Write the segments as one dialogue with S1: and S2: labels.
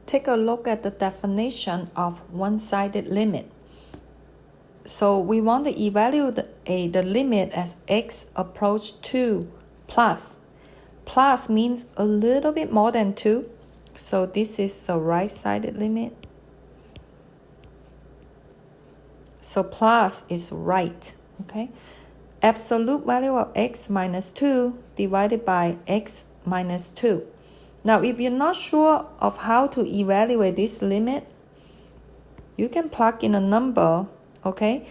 S1: take a look at the definition of one-sided limit. So we want to evaluate the limit as x approach 2 plus. Plus means a little bit more than 2. So this is the right-sided limit. So plus is right, okay? Absolute value of x minus 2 divided by x minus 2. Now, if you're not sure of how to evaluate this limit, you can plug in a number, okay?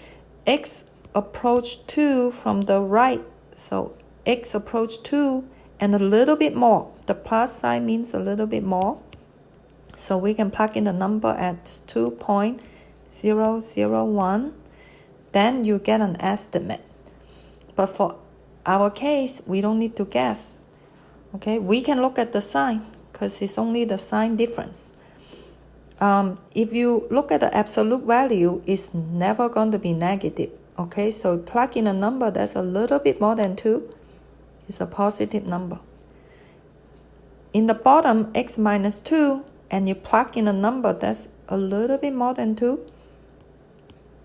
S1: X approach 2 from the right. So x approach 2 and a little bit more. The plus sign means a little bit more. So we can plug in a number at 2.001. Then you get an estimate. But for our case, we don't need to guess. Okay, we can look at the sign because it's only the sign difference. If you look at the absolute value, it's never going to be negative. Okay, so plug in a number that's a little bit more than 2. It's a positive number. In the bottom, x minus 2, and you plug in a number that's a little bit more than 2,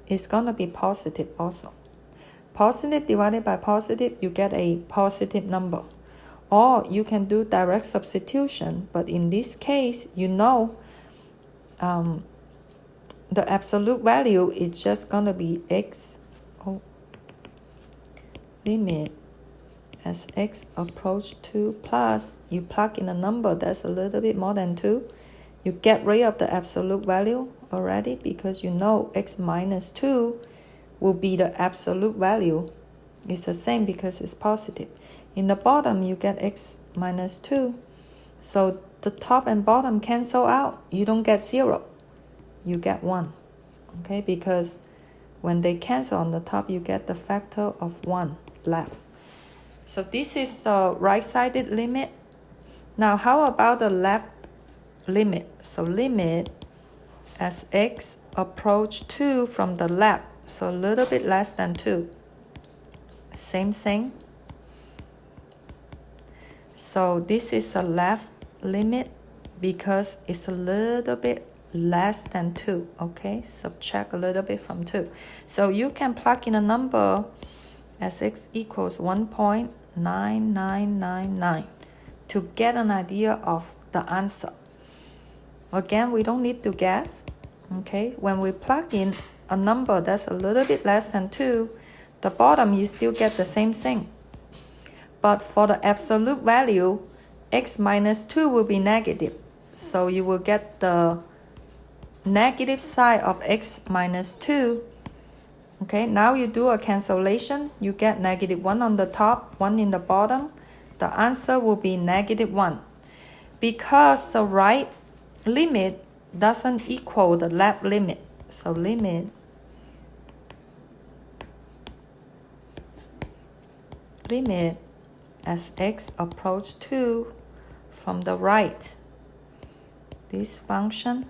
S1: it's going to be positive also. Positive divided by positive, you get a positive number. Or you can do direct substitution, but in this case, you know the absolute value is just going to be x limit as x approach 2 plus, you plug in a number that's a little bit more than 2. You get rid of the absolute value already because you know x minus 2 will be the absolute value. It's the same because it's positive. In the bottom, you get x minus 2. So the top and bottom cancel out. You don't get 0. You get 1. Okay, because when they cancel on the top, you get the factor of 1 left. So this is the right-sided limit. Now, how about the left limit? So limit as x approach 2 from the left. So a little bit less than 2. Same thing. So this is the left limit because it's a little bit less than 2, okay? Subtract a little bit from 2. So you can plug in a number as x equals 1.9999 to get an idea of the answer. Again, we don't need to guess, okay? When we plug in a number that's a little bit less than 2, the bottom you still get the same thing. But for the absolute value, x minus 2 will be negative. So you will get the negative side of x minus 2. Okay, now you do a cancellation. You get negative 1 on the top, 1 in the bottom. The answer will be negative 1. Because the right limit doesn't equal the left limit. So limit as x approach 2 from the right. This function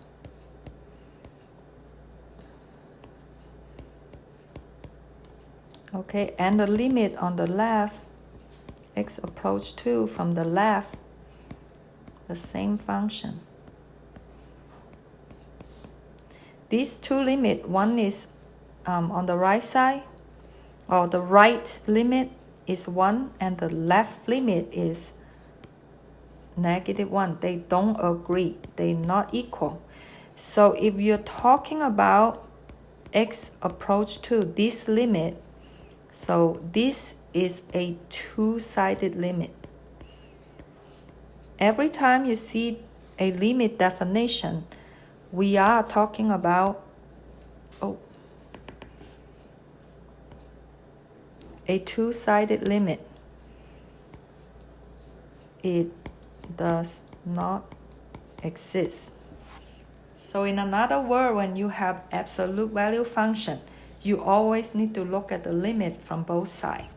S1: okay, and the limit on the left, x approach 2 from the left, the same function. These two limits, one is on the right side, or the right limit is 1 and the left limit is negative 1. They don't agree. They're not equal. So if you're talking about x approach 2, this limit, so this is a two-sided limit. Every time you see a limit definition, we are talking about a two-sided limit. It does not exist. So in another word, when you have absolute value function, you always need to look at the limit from both sides.